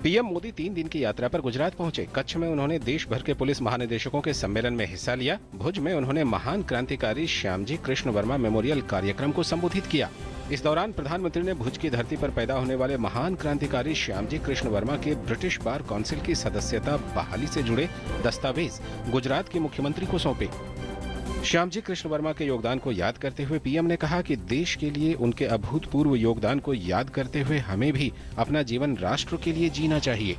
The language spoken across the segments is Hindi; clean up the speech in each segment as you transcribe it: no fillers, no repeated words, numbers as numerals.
पीएम मोदी 3 दिन की यात्रा पर गुजरात पहुंचे। कच्छ में उन्होंने देश भर के पुलिस महानिदेशकों के सम्मेलन में हिस्सा लिया। भुज में उन्होंने महान क्रांतिकारी श्यामजी कृष्ण वर्मा मेमोरियल कार्यक्रम को संबोधित किया। इस दौरान प्रधानमंत्री ने भुज की धरती पर पैदा होने वाले महान क्रांतिकारी श्यामजी कृष्ण वर्मा के ब्रिटिश बार काउंसिल की सदस्यता बहाली से जुड़े दस्तावेज गुजरात के मुख्यमंत्री को सौंपे। श्यामजी कृष्ण वर्मा के योगदान को याद करते हुए पीएम ने कहा कि देश के लिए उनके अभूतपूर्व योगदान को याद करते हुए हमें भी अपना जीवन राष्ट्र के लिए जीना चाहिए।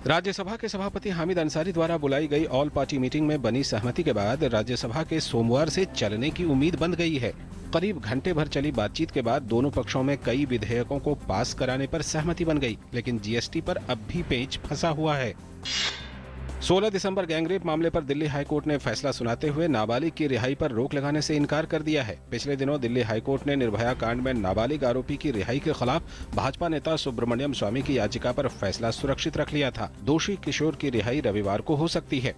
राज्यसभा के सभापति हामिद अंसारी द्वारा बुलाई गई ऑल पार्टी मीटिंग में बनी सहमति के बाद राज्यसभा के सोमवार से चलने की उम्मीद बन गई है। करीब घंटे भर चली बातचीत के बाद दोनों पक्षों में कई विधेयकों को पास कराने पर सहमति बन गई, लेकिन जीएसटी पर अब भी पेंच फंसा हुआ है। 16 दिसंबर गैंगरेप मामले पर दिल्ली हाईकोर्ट ने फैसला सुनाते हुए नाबालिग की रिहाई पर रोक लगाने से इनकार कर दिया है। पिछले दिनों दिल्ली हाईकोर्ट ने निर्भया कांड में नाबालिग आरोपी की रिहाई के खिलाफ भाजपा नेता सुब्रमण्यम स्वामी की याचिका पर फैसला सुरक्षित रख लिया था। दोषी किशोर की रिहाई रविवार को हो सकती है।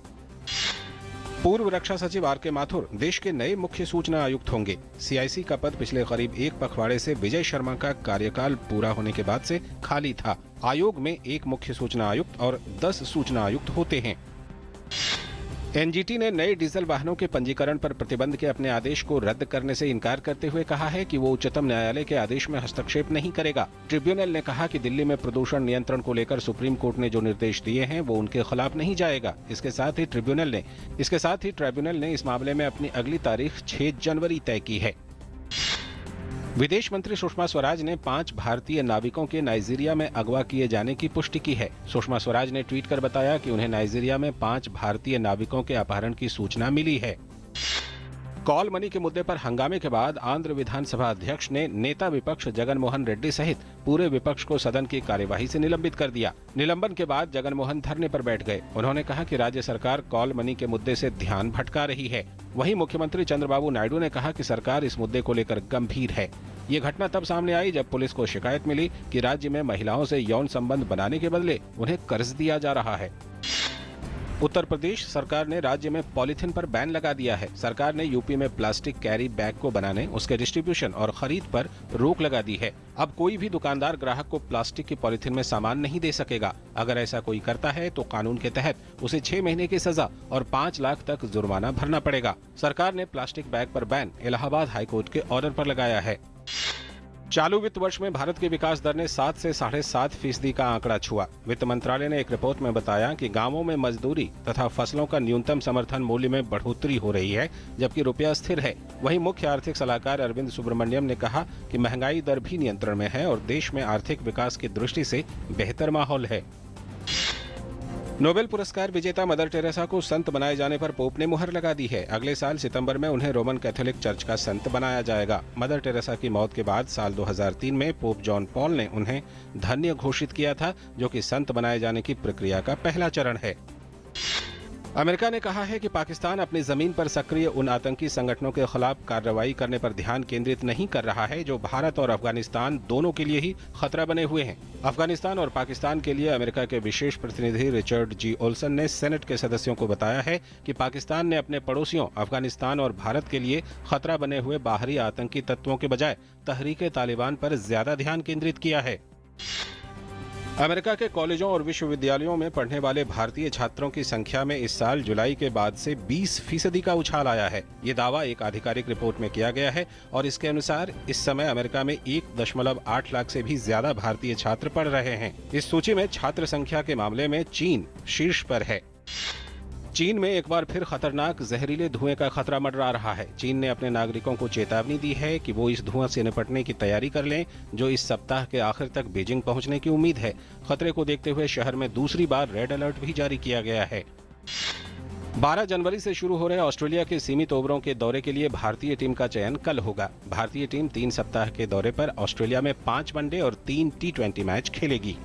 पूर्व रक्षा सचिव आर.के. माथुर देश के नए मुख्य सूचना आयुक्त होंगे। सीआईसी का पद पिछले करीब एक पखवाड़े से विजय शर्मा का कार्यकाल पूरा होने के बाद से खाली था। आयोग में एक मुख्य सूचना आयुक्त और 10 सूचना आयुक्त होते हैं। एनजीटी ने नए डीजल वाहनों के पंजीकरण पर प्रतिबंध के अपने आदेश को रद्द करने से इनकार करते हुए कहा है कि वो उच्चतम न्यायालय के आदेश में हस्तक्षेप नहीं करेगा। ट्रिब्यूनल ने कहा कि दिल्ली में प्रदूषण नियंत्रण को लेकर सुप्रीम कोर्ट ने जो निर्देश दिए हैं वो उनके खिलाफ नहीं जाएगा। इसके साथ ही ट्रिब्यूनल ने इस मामले में अपनी अगली तारीख 6 जनवरी तय की है। विदेश मंत्री सुषमा स्वराज ने 5 भारतीय नाविकों के नाइजीरिया में अगवा किए जाने की पुष्टि की है। सुषमा स्वराज ने ट्वीट कर बताया कि उन्हें नाइजीरिया में 5 भारतीय नाविकों के अपहरण की सूचना मिली है। कॉल मनी के मुद्दे पर हंगामे के बाद आंध्र विधानसभा अध्यक्ष ने नेता विपक्ष जगन मोहन रेड्डी सहित पूरे विपक्ष को सदन की कार्यवाही से निलंबित कर दिया। निलंबन के बाद जगन मोहन धरने पर बैठ गए। उन्होंने कहा कि राज्य सरकार कॉल मनी के मुद्दे से ध्यान भटका रही है। वहीं मुख्यमंत्री चंद्रबाबू नायडू ने कहा कि सरकार इस मुद्दे को लेकर गंभीर है। ये घटना तब सामने आई जब पुलिस को शिकायत मिली कि राज्य में महिलाओं से यौन संबंध बनाने के बदले उन्हें कर्ज दिया जा रहा है। उत्तर प्रदेश सरकार ने राज्य में पॉलीथिन पर बैन लगा दिया है। सरकार ने यूपी में प्लास्टिक कैरी बैग को बनाने, उसके डिस्ट्रीब्यूशन और खरीद पर रोक लगा दी है। अब कोई भी दुकानदार ग्राहक को प्लास्टिक की पॉलीथिन में सामान नहीं दे सकेगा। अगर ऐसा कोई करता है तो कानून के तहत उसे 6 महीने की सजा और 5 लाख तक जुर्माना भरना पड़ेगा। सरकार ने प्लास्टिक बैग पर बैन इलाहाबाद हाईकोर्ट के ऑर्डर पर लगाया है। चालू वित्त वर्ष में भारत की विकास दर ने 7 से 7.5% का आंकड़ा छुआ। वित्त मंत्रालय ने एक रिपोर्ट में बताया कि गांवों में मजदूरी तथा फसलों का न्यूनतम समर्थन मूल्य में बढ़ोतरी हो रही है, जबकि रुपया स्थिर है। वहीं मुख्य आर्थिक सलाहकार अरविंद सुब्रमण्यम ने कहा कि महंगाई दर भी नियंत्रण में है और देश में आर्थिक विकास की दृष्टि से बेहतर माहौल है। नोबेल पुरस्कार विजेता मदर टेरेसा को संत बनाए जाने पर पोप ने मुहर लगा दी है। अगले साल सितंबर में उन्हें रोमन कैथोलिक चर्च का संत बनाया जाएगा। मदर टेरेसा की मौत के बाद साल 2003 में पोप जॉन पॉल ने उन्हें धन्य घोषित किया था, जो कि संत बनाए जाने की प्रक्रिया का पहला चरण है। अमेरिका ने कहा है कि पाकिस्तान अपनी जमीन पर सक्रिय उन आतंकी संगठनों के खिलाफ कार्रवाई करने पर ध्यान केंद्रित नहीं कर रहा है जो भारत और अफगानिस्तान दोनों के लिए ही खतरा बने हुए हैं। अफगानिस्तान और पाकिस्तान के लिए अमेरिका के विशेष प्रतिनिधि रिचर्ड जी ओल्सन ने सेनेट के सदस्यों को बताया है कि पाकिस्तान ने अपने पड़ोसियों अफगानिस्तान और भारत के लिए खतरा बने हुए बाहरी आतंकी तत्वों के बजाय तहरीके तालिबान पर ज्यादा ध्यान केंद्रित किया है। अमेरिका के कॉलेजों और विश्वविद्यालयों में पढ़ने वाले भारतीय छात्रों की संख्या में इस साल जुलाई के बाद से 20% का उछाल आया है। ये दावा एक आधिकारिक रिपोर्ट में किया गया है और इसके अनुसार इस समय अमेरिका में 1.8 लाख से भी ज्यादा भारतीय छात्र पढ़ रहे हैं। इस सूची में छात्र संख्या के मामले में चीन शीर्ष पर है। चीन में एक बार फिर खतरनाक जहरीले धुएं का खतरा मंडरा रहा है। चीन ने अपने नागरिकों को चेतावनी दी है कि वो इस धुआं से निपटने की तैयारी कर लें, जो इस सप्ताह के आखिर तक बीजिंग पहुंचने की उम्मीद है। खतरे को देखते हुए शहर में दूसरी बार रेड अलर्ट भी जारी किया गया है। 12 जनवरी से शुरू हो रहे ऑस्ट्रेलिया के सीमित ओवरों के दौरे के लिए भारतीय टीम का चयन कल होगा। भारतीय टीम 3 सप्ताह के दौरे पर ऑस्ट्रेलिया में 5 वनडे और 3 T20 मैच खेलेगी।